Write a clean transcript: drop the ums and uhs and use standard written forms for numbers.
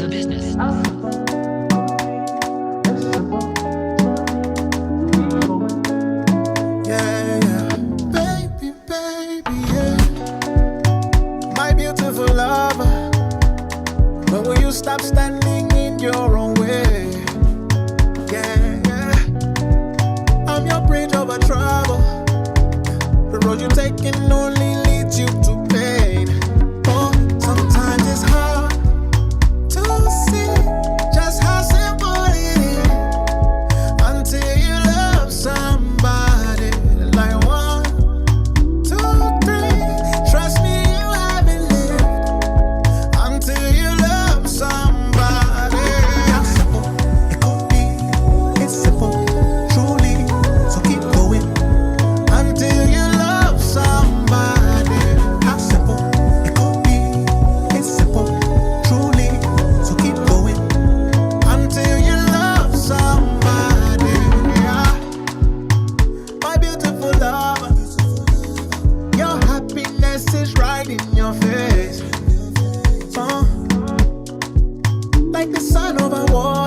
Yeah, yeah. Baby, baby, yeah. My beautiful lover. When will you stop standing in your own way? Yeah, yeah. I'm your bridge over trouble. The road you're taking only leads you to pain. Oh, sometimes it's hard to see just how simple it is until you love somebody like 1, 2, 3. Trust me, you haven't lived until you love somebody. How simple it could be. It's simple, truly. So keep going until you love somebody. How simple it could be. It's simple, truly. So keep going until you love somebody. Yeah. My beautiful lover, your happiness is right in your face. Like the sun over water.